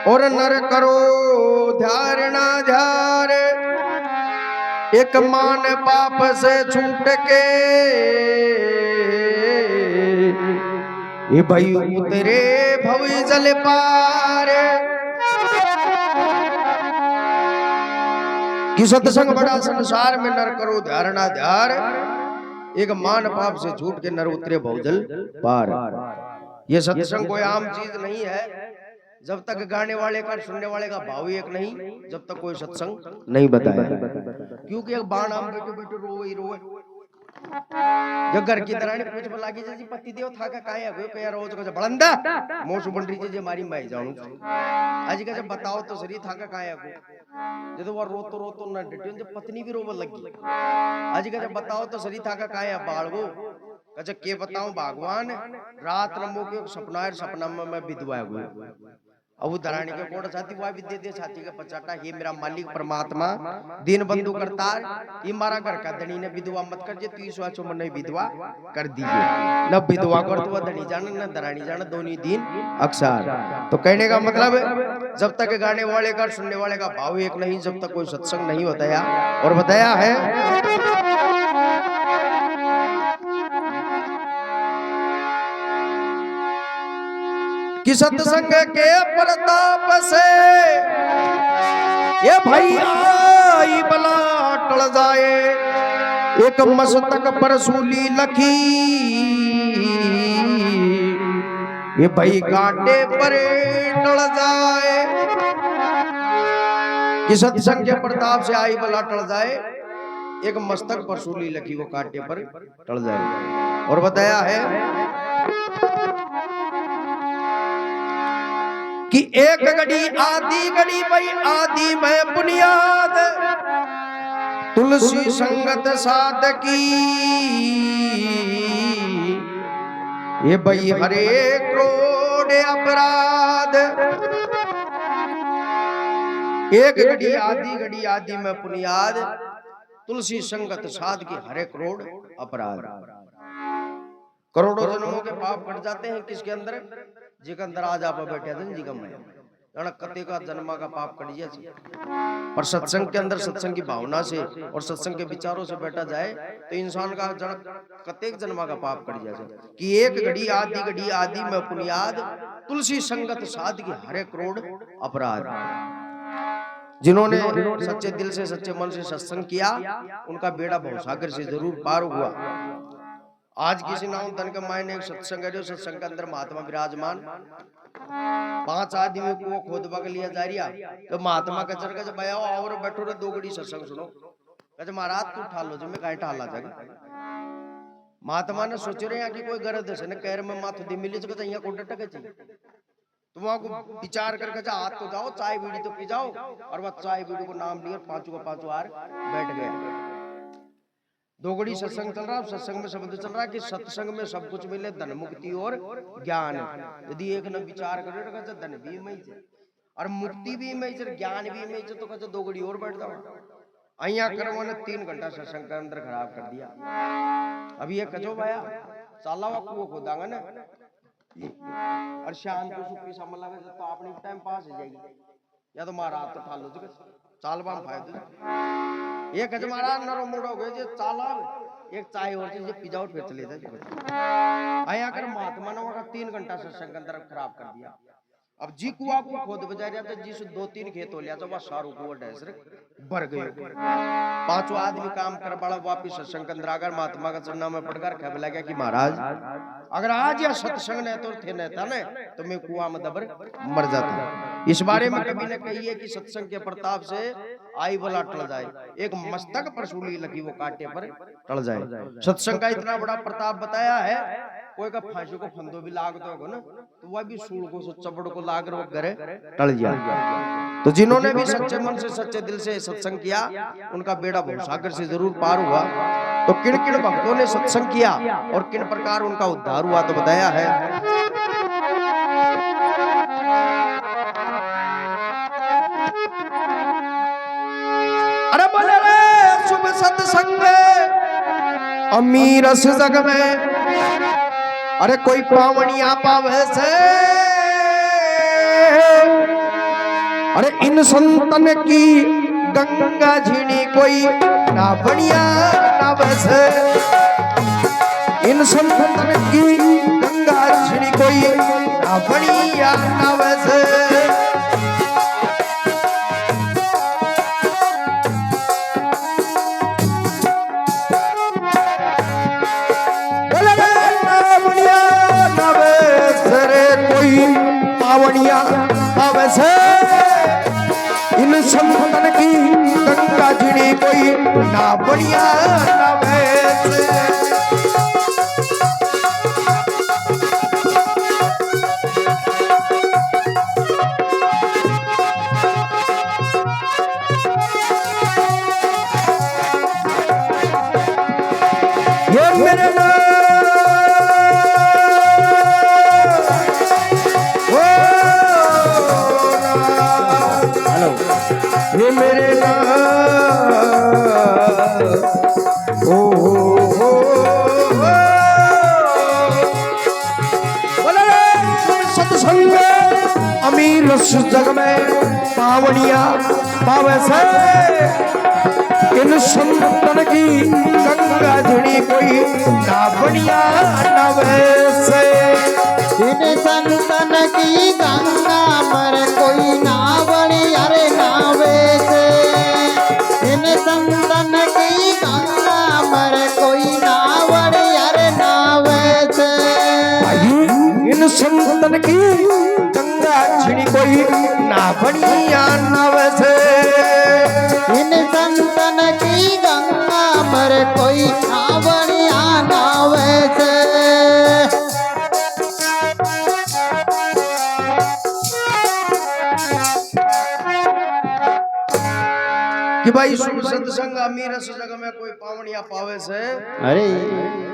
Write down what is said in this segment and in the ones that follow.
और नर करो ध्यारणा ध्यार, एक मान पाप से छूट के ये भाई उतरे भव जल पार। कि सत्संग बड़ा संसार में नर करो धारणा ध्यार, एक मान पाप से छूट के नर उतरे भवजल पार। ये सत्संग कोई आम चीज नहीं है। जब तक गाने वाले का सुनने वाले का भाव एक नहीं, जब तक कोई सत्संग नहीं बताया। क्योंकि एक बाण आम बैठे बैठे रोवे रोवे, जो घर की दरानी पूछ बोला कि जी पति देव था का काहे है कया रोज को बड़ंदा मोस बंडरी जे मारी माई जाऊं आज का जब बताओ तो सरी था का काहे है जब वो रोतो न डटियो जब पत्नी भी रोवे लगी आज का जब बताओ तो सरी था का काहे है बाळगो कजे के बताऊं भगवान रात नमो के सपना में मैं विधवा हुई। अब धरानी के कोड़ छाती वह विद्या दे छाती का पचाटा हे मेरा मालिक परमात्मा दीन बंधु करतार ये मारा घर का धनी ने विधवा मत कर जे तू ईश्वर चो मन विधवा कर दीजिए। न विधवा कर तो धनी जान न धरानी जान दोनों दीन अक्सर। तो कहने का मतलब जब तक गाने वाले का सुनने वाले का भाव एक नहीं, जब तक कोई सत्संग नहीं बताया। और बताया है कि सत्संग के प्रताप से ये भाई आई बला टल जाए, एक मस्तक पर सूली लखी ये भाई कांटे पर टल जाए। कि सत्संग के प्रताप से आई बला टल जाए, एक मस्तक पर सूली लखी वो कांटे पर टल जाए। और बताया है कि एक घड़ी आदि भाई आदि में बुनियाद तुलसी संगत साध की ये भाई हरे करोड़ अपराध। एक घड़ी आदि में बुनियाद तुलसी संगत साध की हरे करोड़ अपराध। करोड़ों जन्मों के पाप कट जाते हैं किसके अंदर, जिसके अंदर आज आप बैठे थे जी का मैं कते का जन्मा का पाप कट जाए। पर सत्संग के अंदर सत्संग की भावना से और सत्संग के विचारों से बैठा जाए तो इंसान का कतेक जन्मा का पाप कट जाए। कि एक घड़ी आदि में पुनियाद तुलसी संगत साध की हरे करोड़ अपराध। जिन्होंने सच्चे दिल से सच्चे मन से सत्संग किया उनका बेड़ा भवसागर से जरूर पार हुआ। आज किसी नाम धन के मायने एक सत्संग है, सत्संग के अंदर महात्मा विराजमान 5 आदमी को खोद बग लिया जा रहा तो महात्मा कचर का जब आया और बैठो रे 2 घड़ी सत्संग सुनो कहे महाराज तू ठालो जो मैं काहे ठाला जागा। महात्मा ने सोच रहे हैं कि कोई गरज है न कैर में माथ दी मिली जगह यहाँ को डटके चाहिए तुम को विचार करके जा हाथ तो जाओ चाय बीड़ी तो पी जाओ। और वह चाय बीड़ी को नाम लिए 5 हार बैठ गए। 2 घड़ी सत्संग चल रहा, सत्संग में शब्द चल रहा कि सत्संग में सब कुछ मिले धन मुक्ति और ज्ञान। यदि एक न विचार करे तो धन भी में और मुक्ति भी में ज्ञान भी में तो कहते 2 घड़ी और बैठ जाओ। अहिया कर्मों ने 3 घंटा सत्संग के अंदर खराब कर दिया। अभी ये कचो भाया साला कुओं खोदांगा ना और शाम को सुखी समला तो अपनी टाइम पास हो जाएगी या तो मारा तो ठालो चाल बाम फायदे एक हमारा नरो मोड़ो गए जे चाला एक चाय और चीज पिजाओ फिर चले जाए। आया कर महात्मा ने वहां 3 घंटा सत्संग अंदर खराब कर दिया। अब जी कुआ को खोद बजा रहा था जिस 2-3 खेत हो लिया तो वह सारू को ढैस भर गए। 5 आदमी काम कर बड़ा वापिस सत्संग अंदर आकर महात्मा का चरणा में पड़कर कह लगा कि महाराज अगर आज या सत्संग ने तो थे था ना तो मैं कुआं में दबर मर जाता। इस बारे में कभी ने कही है कि सत्संग के प्रताप से आई वाला टल जाए, एक मस्तक पर सूली लगी वो कांटे पर टल जाए। सत्संग का इतना बड़ा प्रताप बताया है कोई का फांसी को फंदो भी लाग तो ना तो वह भी सूल को चपड़ को लाग वो करे टल जाए। तो जिन्होंने भी सच्चे मन से सच्चे दिल से सत्संग किया उनका बेड़ा भवसागर से जरूर पार हुआ। तो किन किन भक्तों ने सत्संग किया और किन प्रकार उनका उद्धार हुआ तो बताया है। अरे बोले रे शुभ सत्संग अमीर से जग में अरे कोई पावनिया पावे से अरे इन संतन की गंगा झीणी कोई ना बढ़िया ना बस, इन संतन की गंगा झीणी कोई ना बढ़िया ना बस। पावनिया अवसे इन संतन की गंगा झीणी कोई ना बढ़िया ना वैसे। ये मेरे ये मेरे सत्संग अमीर जग में पावनिया पावे से इन संतन की गंगा झीणी कोई ना बढ़िया ना वैसे, इन संतन की गंगा मर कोई ना बढ़िया रे ना वैसे, इन संतन की गंगा मर कोई ना बढ़िया रे ना वैसे। इन संतन की गंगा झीणी कोई ना बढ़िया ना वैसे, इन संतन की गंगा मर कोई ना बढ़िया ना वैसे। कि भाई शुभ सत्संग अमीर जग में कोई पावनिया पावे से, अरे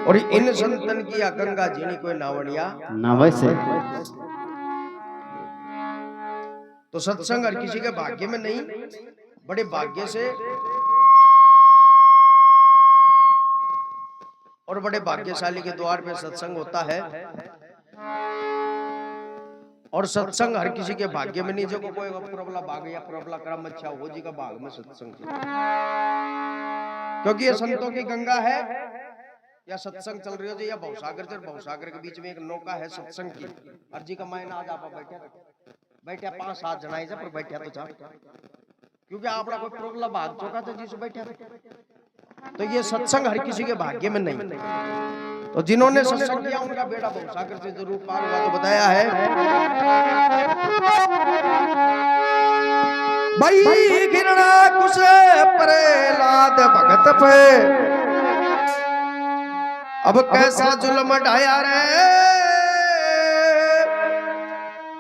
और इन संतन की या गंगा झीणी कोई नावनिया ना वैसे। तो सत्संग हर किसी के भाग्य में नहीं, बड़े भाग्य से और बड़े भाग्यशाली के द्वार पे सत्संग होता है। और सत्संग हर किसी के भाग्य में नहीं, जो कोई प्रबला भाग या प्रबला क्रम अच्छा हो जी का भाग में सत्संग, क्योंकि ये संतों की गंगा है या सत्संग चल रही हो या भवसागर चल, भवसागर के बीच में एक नौका है सत्संग की। अर्जी का मायना आज आप बैठा 5-7 जनाई जा पर बैठा तो था, क्योंकि आपका कोई प्रबला भाग चुका था जिस बैठा, तो ये सत्संग हर किसी के भाग्य में नहीं। तो जिन्होंने सत्संग किया उनका बेड़ा भवसागर से जरूर पार हुआ। तो बताया है भाई गिरना कुछ प्रहलाद भगत पे, अब कैसा जुल्म ढाया रे,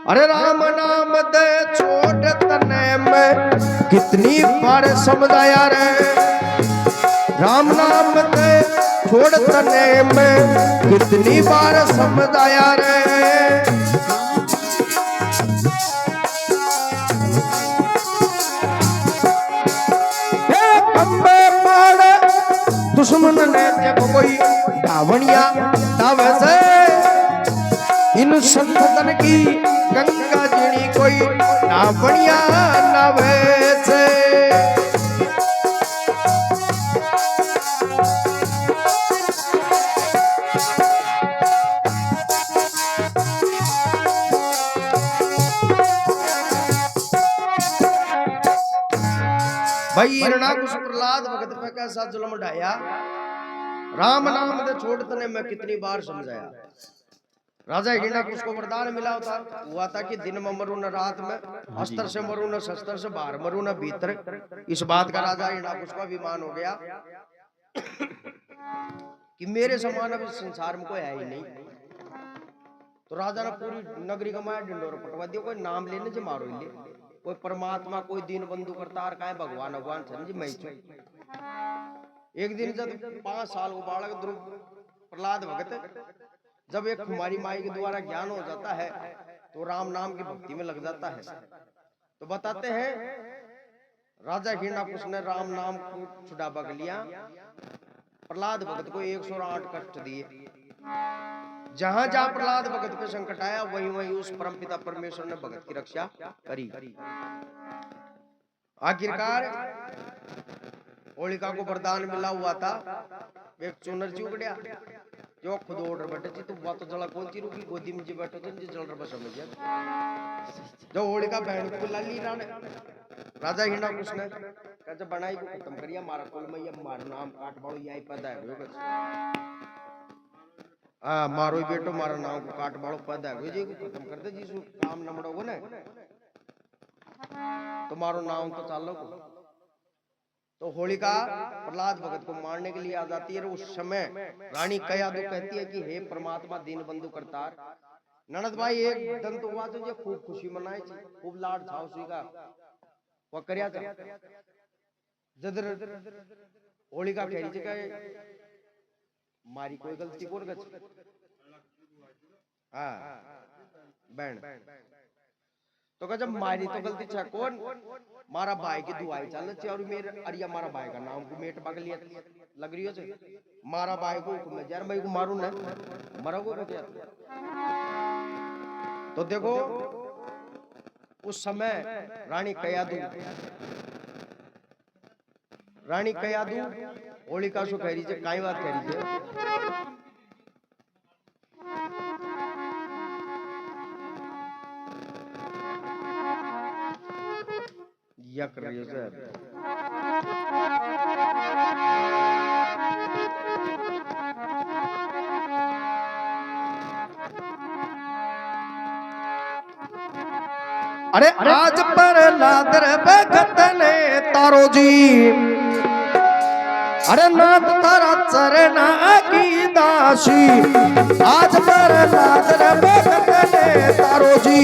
अरे राम नाम दे छोट तने में कितनी बार समझाया रे, राम नाम दे छोड़ तने में कितनी बार समझाया रे। कंबे पाड़ दुश्मन ने जब कोई डावनिया तब से इन संतन की गंगा झीणी कोई ना बढ़िया ना वैसे। भाई हिरणाकुश प्रहलाद भगत पे कैसा जुल्म ढाया, राम नाम दे छोड़ तने मैं कितनी बार समझाया। राजा हिरणाकुश को वरदान मिला हुआ था कि दिन में मरू न रात में, अस्त्र से मरू न शस्त्र से, बाहर मरू न भीतर। इस बात का राजा हिरणाकुश को अभिमान हो गया कि मेरे समान अब इस संसार में कोई है ही नहीं। तो राजा ने पूरी नगरी का माया ढिंडोरा पटवा दिया, कोई नाम लेने से मारो ही ले, कोई परमात्मा कोई दीन बंधु करतार का है, भगवान भगवान समझ मैं एक दिन जब 5 साल को बालक ध्रुव प्रहलाद भगत जब एक कुमारी माई के द्वारा ज्ञान हो जाता है तो राम नाम की भक्ति में लग जाता है। तो बताते हैं राजा हिरणाकुश ने राम नाम को छुड़ावा कर लिया, प्रहलाद भगत को 108 कष्ट दिए। जहां जहां प्रहलाद भगत पे संकट आया वहीं वहीं उस परमपिता परमेश्वर ने भगत की रक्षा करी। आखिरकार होलिका को वरदान मिला हुआ था, एक चुनर जी उगड़िया जो खुद ऑर्डर बैठे थी, तो बात तो जला कौन सी रुकी, गोदी में जी बैठो तो जी जल रहा समझ गया। जो होलिका बहन को बुला ली राजा हिरणा उसने कैसे बनाई को खत्म करिया, मारा कुल मैया मार नाम काट बाड़ो यही पैदा है मारो बेटो मारा नाम को काट बाड़ो पैदा है जी को खत्म कर दे, जिस काम नमड़ो वो ने तुम्हारो नाम तो चालो को। तो होलिका प्रहलाद भगत को मारने के लिए आ जाती है। उस समय रानी कयादु कहती है कि हे परमात्मा दीन बंधु करतार, ननद भाई एक दिन तो हुआ तुझे खूब खुशी मनाई थी, खूब लाड था उसी का वो करया था। जदर होलिका कह रही थी मारी कोई गलती बोल गई, हाँ बहन तो जब मारी तो गलती छा कौन, मारा भाई की दुआई चल चे और मेरे अरिया मारा भाई का नाम को मेट पग लिया लग रही हो मारा भाई को हुक्म यार भाई को मारू ना मरोगो क्या। तो देखो उस समय रानी कयादु होलिका सो कह रही है, काई बात कह रही है, या कर रही है अरे आज पर लादर भगत ने तारो जी, अरे नाथ तारा चरना की दासी, आज पर लादर भगत ने तारो जी,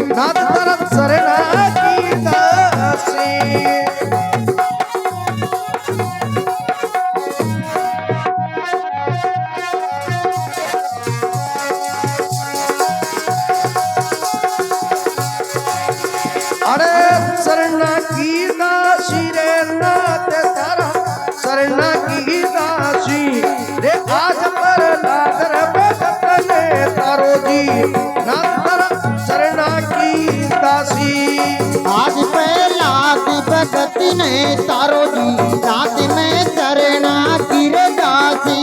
नाथ तारा चरना की दासी। अरे शरणा की दासी रे नाथ तारा शरणा की दासी रे, आज पर लादर भगत ने तारो जी, नाथ तारा शरणा की दासी। आज प्रहलाद भगत ने तारो जी, नाथ में शरणा की रे दासी।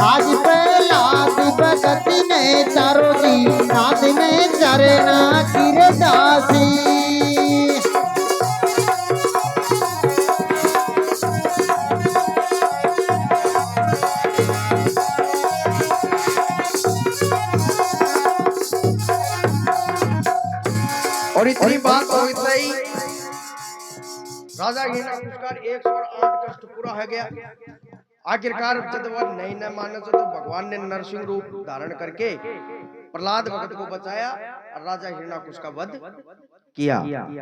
आज प्रहलाद भगत ने तारो जी, नाथ में शरणा की रे दासी। और इतनी बात हो गई, राजा हिरण्यकशिपु का 108 कष्ट पूरा हो गया। आखिरकार जब वह नहीं न माने तो भगवान ने नरसिंह रूप धारण करके प्रहलाद भगत को बचाया और राजा हिरण्यकशिपु का वध किया।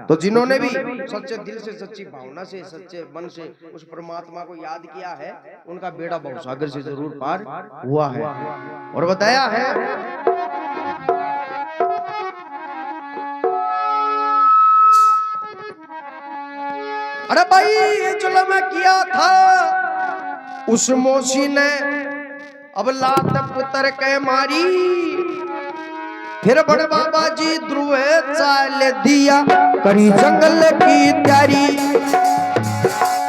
तो जिन्होंने भी सच्चे दिल से, सच्ची भावना से, सच्चे मन से उस परमात्मा को याद किया है, उनका बेड़ा भवसागर से जरूर पार हुआ है। और बताया है अरे भाई ये जुल्म किया था उस मोशी ने, अब लात पुत्र के मारी, फिर बड़े बाबा जी ध्रुव चाल दिया, करी जंगल की तैयारी।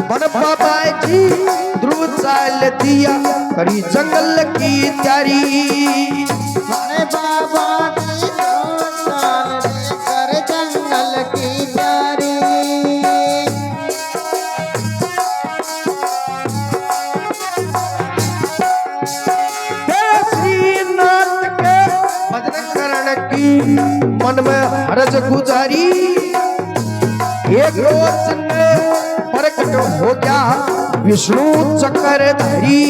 बड़े बाबा जी ध्रुव चाल दिया, करी जंगल की तैयारी। बड़े बाबा जी ध्रुव चाल कर जंगल की तैयारी। मन में हरज गुजारी, एक रोज ने प्रकट हो गया विष्णु चक्रधारी।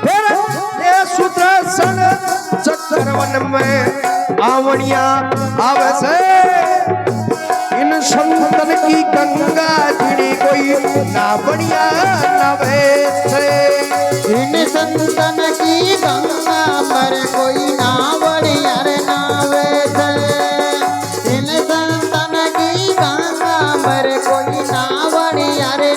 फिर ये सुदर्शन चक्रवन में आवनिया आवे से, इन संतन की गंगा जुड़ी कोई ना बढ़िया नवे से। इन संतन की गंगा पर कोई ना बढ़िया रे नावे से। इन संतन की गंगा पर कोई ना बढ़िया रे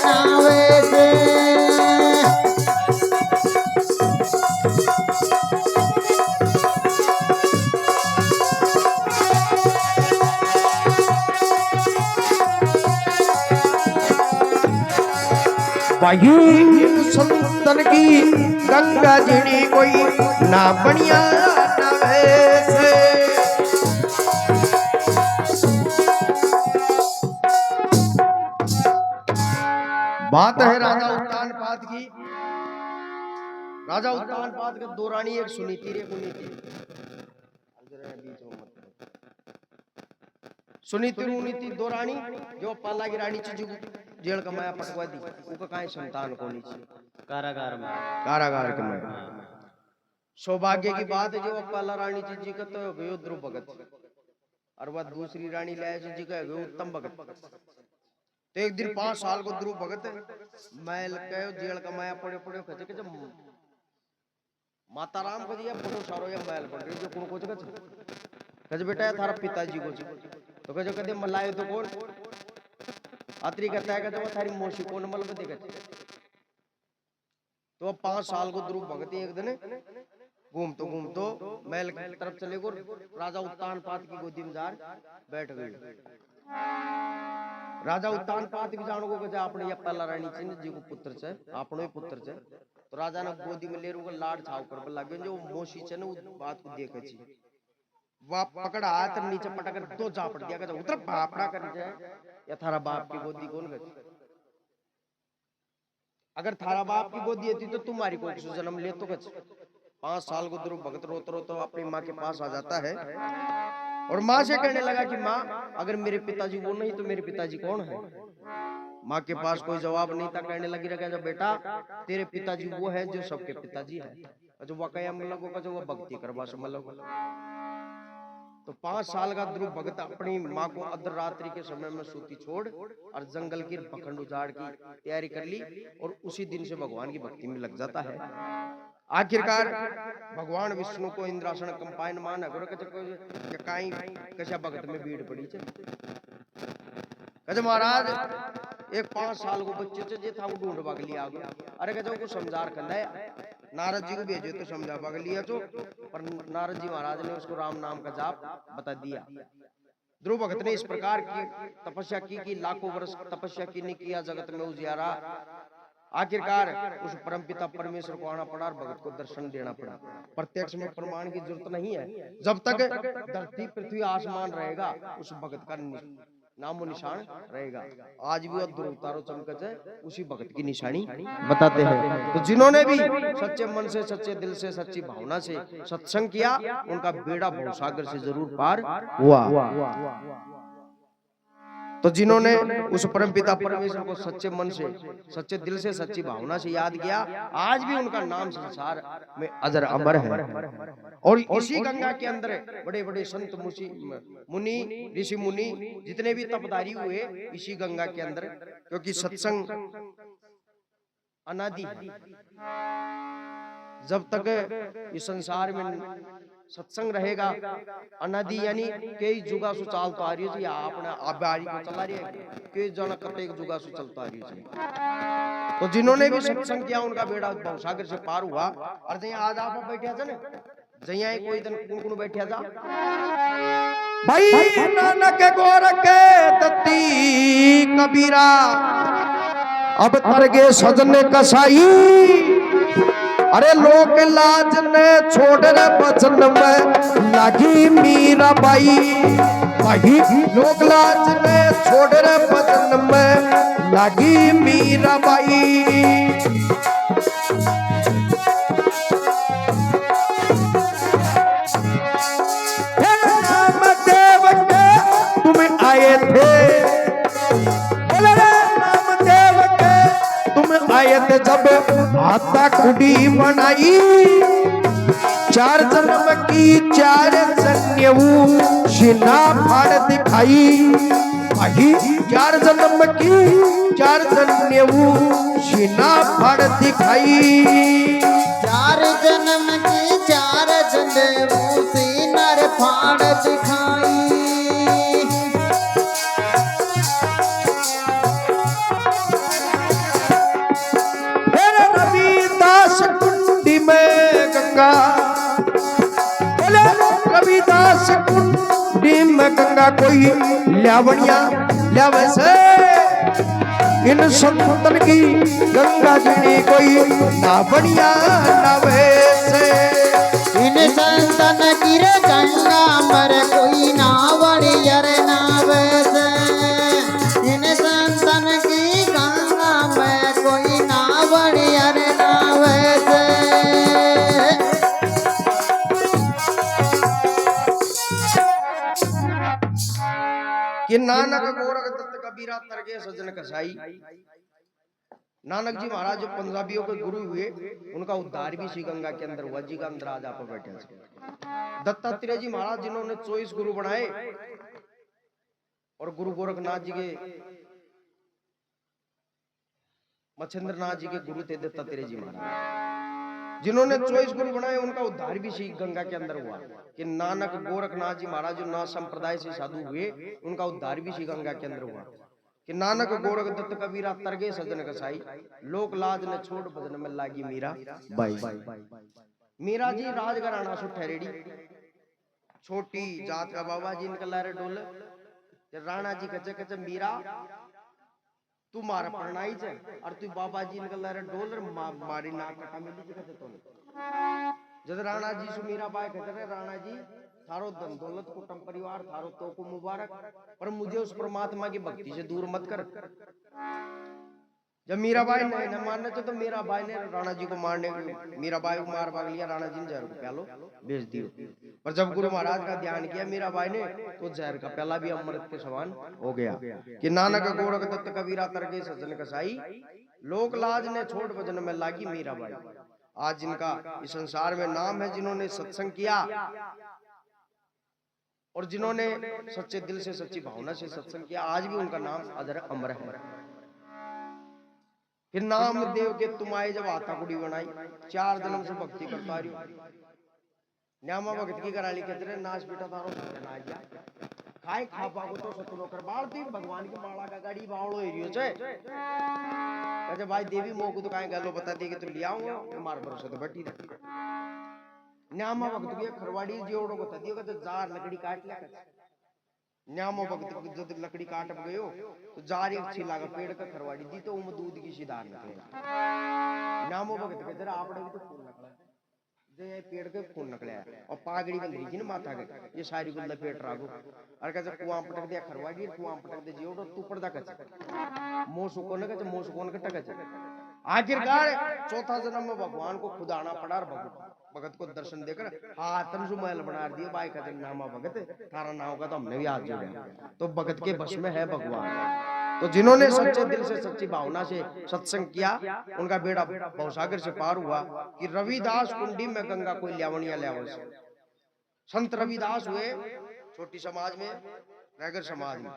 भाई इन संतन की गंगा जिनी कोई ना बढ़िया ना वैसे। बात है राजा उत्तानपाद की। राजा उत्तानपाद के दो रानी, एक सुनीति एक उनीति। सुनीति उनीति दो रानी जो पाला की रानी चीज जेल कमाया पटवा दी, उनका काहे संतान को नीचे कारागार के में। सौभाग्य की बात है जो पाला रानी जी का तो गयो ध्रुव भगत, और वह दूसरी रानी लाया जी का गयो उत्तम भगत। तो एक दिन 5 साल को ध्रुव भगत मैल कहो जेल कमाया पड़े पड़े कचे कचे माता राम को दिया फोटो सारो या मैल पड़ रही जो कौन को कचे बेटा है थारा पिताजी को तो कहे कहते मलाए तो कौन आत्री कहता है कहते थारी मोशी कौन मल को देखे। तो 5 साल को ध्रुव भगत एक दिन घूमतो महल की तरफ चले गो, राजा उत्तानपाद की गोदी में जार बैठ गई। राजा उत्तानपाद की जानो को अपने या पहला रानी चिन्ह जी को पुत्र छे अपनो ही पुत्र छे। तो राजा ने गोदी में ले रुको लाड छाव कर लागे जो मोशी छे ने उस बात को देखे छी वा पकड़ हाथ नीचे पटक कर दो झापड़ दिया कहता उतर बापड़ा कर जाए या थारा बाप की गोदी कौन गई। अगर थारा बाप की गोदी थी तो तुम्हारी कोई जन्म ले तो कच। 5 साल को ध्रुव भगत रोते रोते अपनी माँ के पास आ जाता है और माँ से कहने लगा कि माँ अगर मेरे पिताजी वो नहीं तो मेरे पिताजी कौन है। माँ के पास कोई जवाब नहीं था, कहने लगी रहा बेटा तेरे पिताजी वो है जो सबके पिताजी है, जो वाकया मतलब जो वो भक्ति करवा मतलब। तो 5 साल का ध्रुव भगत अपनी माँ को अर्धरात्रि के समय में सूती छोड़ और जंगल की पखंड उजाड़ की तैयारी कर ली और उसी दिन से भगवान की भक्ति में लग जाता है। आखिरकार भगवान विष्णु को इंद्रासन कंपाइन मान कशा भगत में भीड़ पड़ी कहे महाराज एक 5 साल को बच्चे जे था वो ढूंढ भाग लिया गया। अरे कहते को समझा रखा है नारद जी को भेजे तो समझा भाग लिया तो, पर नारद जी महाराज ने उसको राम नाम का जाप बता दिया। ध्रुव भगत ने इस प्रकार की तपस्या की कि लाखों वर्ष तपस्या की नहीं किया जगत में उजियारा। आखिरकार उस परमपिता परमेश्वर को आना पड़ा और भगत को दर्शन देना पड़ा। प्रत्यक्ष में प्रमाण की जरूरत नहीं है, जब तक धरती पृथ्वी आसमान रहेगा उस भगत का नामो निशान रहेगा। आज भी ध्रुव तारो चमकत है उसी भगत की निशानी बताते हैं। तो जिन्होंने भी सच्चे मन से सच्चे दिल से सच्ची भावना से सत्संग किया उनका बेड़ा भवसागर से जरूर पार हुआ। तो जिन्होंने उस परमपिता परमेश्वर को सच्चे मन से सच्चे दिल से सच्ची भावना से याद किया आज भी उनका नाम संसार में अजर अमर है। और इसी गंगा के अंदर बड़े बड़े संत मुनि ऋषि मुनि जितने भी तपधारी हुए इसी गंगा के अंदर, क्योंकि सत्संग अनादि है। जब तक इस संसार में सत्संग रहेगा अनादि यानी कई जुगा सु चालता आ रही है आपने आबारी को चला रही है कई जन कतेक जुगा सु चलता आ रही है। तो जिन्होंने भी सत्संग किया उनका बेड़ा भवसागर से पार हुआ। और जहाँ आज आप बैठा था ना जहाँ कोई दिन कुन बैठा था भाई नानक गोरख दत्ती कबीरा अब तरगे सजन कसाई। अरे लोक लाज ने छोड़ रे बचन में लगी मीरा बाई। भाई लोक लाज ने छोड़ रे बचन में लगी मीरा बाई। नाम देव के तुम आए थे, नाम देव के तुम आए थे जब हाथा कुड़ी बनाई। 4 जन्म की 4 जन्यऊ सीना फाड़ दिखाई। भाई 4 जन्म की 4 जन्यऊ सीना फाड़ दिखाई। 4 जन्म की 4 जन्यऊ सीना फाड़ दिखाई। रविदास कुंडी में गंगा कोई ल्यावणिया ल्यावे से इन संतन की गंगा जी कोई ना बढ़िया ना वैसे। इन संतन की रे गंगा मर कोई ना बढ़िया रे ना वैसे। इन संतन की गंगा में कोई ना बढ़िया रे ना वैसे। कि नानक गोरख दत्त कबीरा तरगे सजन कसाई। नानक जी महाराज जो पंजाबियों के गुरु हुए, उनका उद्धार भी श्री गंगा के अंदर हुआ। जी का अंदर आज आप बैठे हैं दत्तात्रेय जी महाराज, जिन्होंने 24 गुरु बनाए, और गुरु गोरखनाथ जी के मच्छिंद्र नाथ जी के गुरु थे दत्तात्रेय जी महाराज, जिन्होंने 24 गुरु बनाए। उनका उद्धार भी श्री गंगा के अंदर हुआ। कि नानक गोरखनाथ जी महाराज जो ना संप्रदाय से साधु हुए, उनका उद्धार भी श्री गंगा के अंदर हुआ। कि नानक गोरख दत्त कबीरा तरगे सजन कसाई, लोक लाज ने छोड़ भजन में लागी मीरा बाई। मीरा जी राजघराना सु ठहरेड़ी, छोटी जात का बाबा जी इनका लारे डोल। राणा जी कचे कचे मीरा तू मारा परनाई छे, और तू बाबा जी इनका लारे डोल मारी नाक कटा मिली जी कचे तो। जब राणा जी सु मीरा बाई कहते राणा जी थारो धन दौलत कुटुंब परिवार थारो तो को मुबारक, पर मुझे उस परमात्मा की भक्ति से दूर मत कर। जब मीराबाई ने न मानने तो मीराबाई ने राणा जी को मारने, मीराबाई को मार भाग लिया, राणा जी ने जहर को प्यालो बेच दियो। पर जब गुरु महाराज का ध्यान किया मीराबाई ने, तो जहर का प्याला भी अमृत के समान हो गया। कि नानक गोरख दत्त कबीरा तरगे सजन कसाई, लोक लाज ने छोड़ भजन में लागी मीराबाई। आज जिनका इस संसार में नाम है, जिन्होंने सत्संग किया और जिन्होंने सच्चे दिल से सच्ची भावना से सत्संग किया, आज भी उनका नाम अजर अमर है। फिर नाम देव के तुम आए जब आता कुड़ी बनाई, 4 जन्म से भक्ति करता रही। न्यामा भगत की कराली कहते नाच बेटा तारो नाच जा खाए खा पागो तो सतरो कर बाल तू भगवान की माला का गाड़ी बावड़ो एरियो छे। कहते भाई देवी मोको तो काहे गलो बता दे कि तू ले आऊंगा मार भरोसे तो बैठी रह। न्यामा भगत की खरवाड़ी जोड़ो बता दियो कि जार लकड़ी काट ले। न्यामो भगत जब लकड़ी काट गयो तो जार एक छिला का पेड़ का खरवाड़ी दी तो उम दूध की सीधार निकले। न्यामो भगत के जरा आपड़े भी तो फूल निकला जे पेड़ के फूल निकले और पागड़ी बंधी की ना माथा के ये सारी गुल्ला पेट रागो और कहते कुआं पटक दिया खरवाड़ी कुआं पटक दे जियो तू पर्दा कच मोसु कोन के मोसु कोन के टकच। आखिरकार चौथा जन्म में भगवान को खुद आना पड़ा और भगत को दर्शन देकर हाथन से महल बना दिया। बाई का नामा भगत थारा नाम का तो हमने भी हाथ जोड़ा, तो भगत के बस में है भगवान। तो जिन्होंने सच्चे दिल से सच्ची भावना से सत्संग किया, उनका बेड़ा भवसागर से पार हुआ। कि रविदास कुंडी में गंगा कोई ल्यावनिया ल्यावन से संत रविदास हुए छोटी समाज में, नगर समाज में।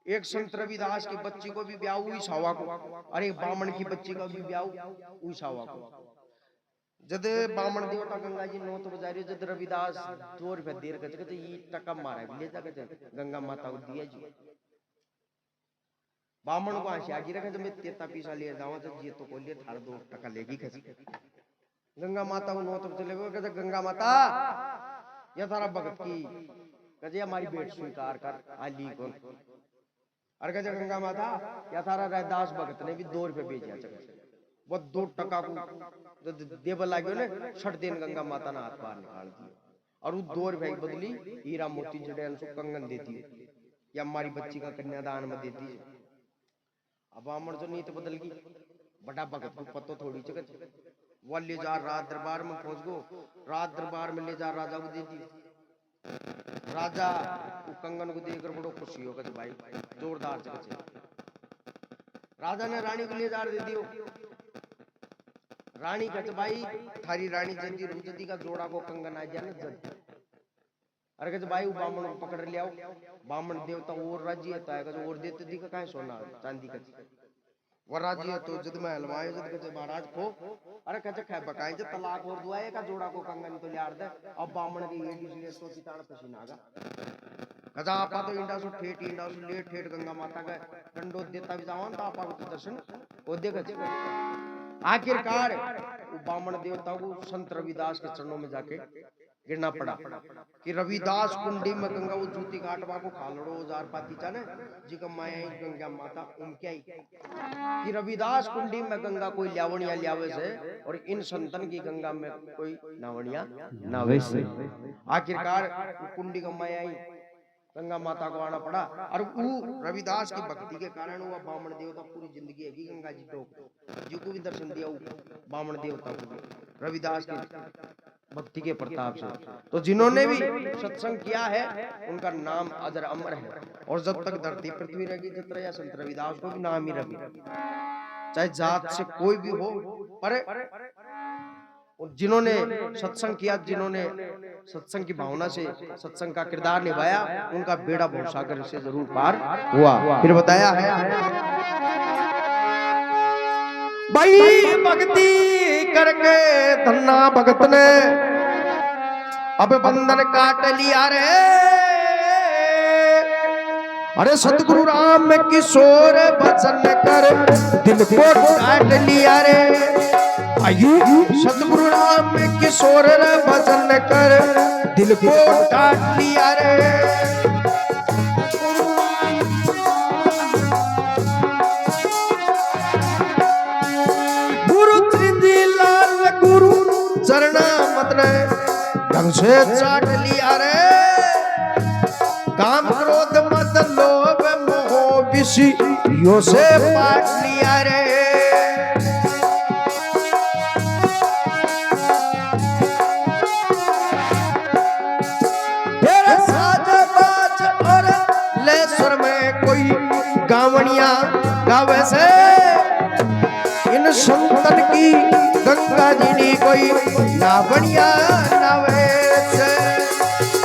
एक संत रविदास की बच्ची को भी ब्याह हुई सावा को, और एक बामण की बच्ची का भी ब्याह हुई सावा को। जद बामण देवता गंगा जी नोत बजा रही, जद रविदास 2 रुपए देर कहते ये टका मारा ले जा कहते गंगा माता को दिया जी। बामण को आशी आगी रखे मैं 33 पैसा ले जाऊं तो जी तो कोई ले थार 2 टका लेगी कैसी। गंगा माता को नोत चले गए, कहते गंगा माता या थारा भगत की कहते हमारी बेट स्वीकार कर आली कौन। और कहते गंगा माता या थारा रैदास भगत ने भी 2 रुपए भेजा चल वो 2 टका को देव लाग्यो ने 6 दिन गंगा माता ने हाथ बाहर निकाल दिया और वो 2 रुपए की बदली हीरा मोती जड़े कंगन देती है या हमारी बच्ची का कन्यादान में देती है। अब बामण जो नीत बदल गई, बड़ा भगत को पतो थोड़ी चकत वो ले जा रात दरबार में पहुंच गो, रात दरबार में ले जा राजा को दे दी। राजा वो कंगन को देखकर बड़ो खुशी हो गए भाई जोरदार चकत। राजा ने रानी को ले जा दे दियो। रानी कहते भाई थारी रानी जल्दी रुजदी का जोड़ा को कंगन आ जाए ना जल्दी। अरे कहते भाई वो बामण को पकड़ लिया। बामण देवता और राज्य है तो और देते दी का काहे सोना चांदी का वो राज्य है तो जद में हलवाए जद कहते महाराज को अरे कहते खे बकाए जब तलाक और दुआए का जोड़ा को कंगन तो लियार दे। अब बामण की ये इसलिए तो चिताड़ पसीना आगा कजा आपा तो इंडा सु ले ठेठ गंगा माता का डंडो देता भी जावन तो आपा को दर्शन ओ देगा। आखिरकार बामण देवता को संत रविदास के चरणों में जाके गिरना पड़ा कि रविदास कुंडी में गंगा वो जूती घाटवा को खालड़ो जार पाती चाने जी का माया ही गंगा माता उनके ही कि रविदास कुंडी में गंगा कोई ल्यावणिया ल्यावे से और इन संतन की गंगा में कोई नावणिया नावे से। आखिरकार कुंडी का माया ही गंगा माता को आना पड़ा और वो रविदास की भक्ति के कारण वो बामण देवता पूरी जिंदगी है गंगा जी तो जी को भी दर्शन दिया बामण देवता को रविदास की भक्ति के प्रताप से। तो जिन्होंने भी सत्संग किया है उनका नाम अजर अमर है और जब तक धरती पृथ्वी रहेगी जब तक संत रविदास को भी नाम ही रहेगा, चाहे जात से कोई भी हो। पर जिन्होंने सत्संग किया, जिन्होंने सत्संग की भावना से सत्संग का किरदार निभाया, उनका बेड़ा भवसागर से जरूर पार हुआ। फिर बताया है भाई भक्ति करके धन्ना भगत ने अब बंधन काट लिया रे। अरे सतगुरु राम किशोर भजन कर दिल को काट लिया रे। सतगुरु राम किशोर भजन कर दिल को काट लिया रे। चरना मत ने ढंग से चाट लिया रे। काम क्रोध मत लोभ मोह विषयों से पाट लिया रे। तेरे साज बाज और लेसर में कोई गावणिया गावे से इन संतन की गंगा जी नी कोई नावणिया नावे से।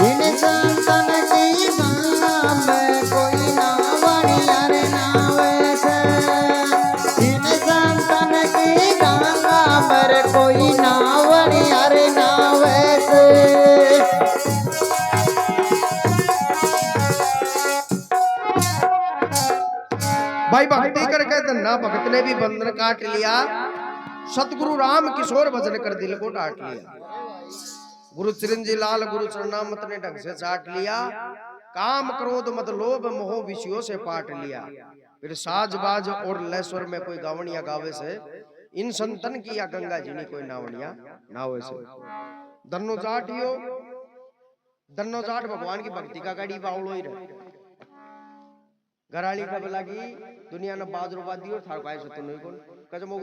इन संतन की गंगा में कोई नावणिया रे नावे से। इन संतन की गंगा में कोई नावणिया रे नावे से। भाई भक्ति करके धन्ना भगत ने भी बंधन काट लिया। सतगुरु राम किशोर भजन कर दिल को काट लिया। गुरु चिरंजी लाल गुरु चरणामत ने ढंग से चाट लिया। काम क्रोध मत लोभ मोह विषयों से पाट लिया। फिर साज बाज और लेस्वर में कोई गावणिया गावे से इन संतन की या गंगा जी ने कोई नावणिया नावे से। दन्नो जाट यो दन्नो जाट भगवान की भक्ति का गाड़ी बावलो ही रहे। घराली कब लगी दुनिया ने बाजरो बादी और थार पाए से तो नहीं कौन कजमोग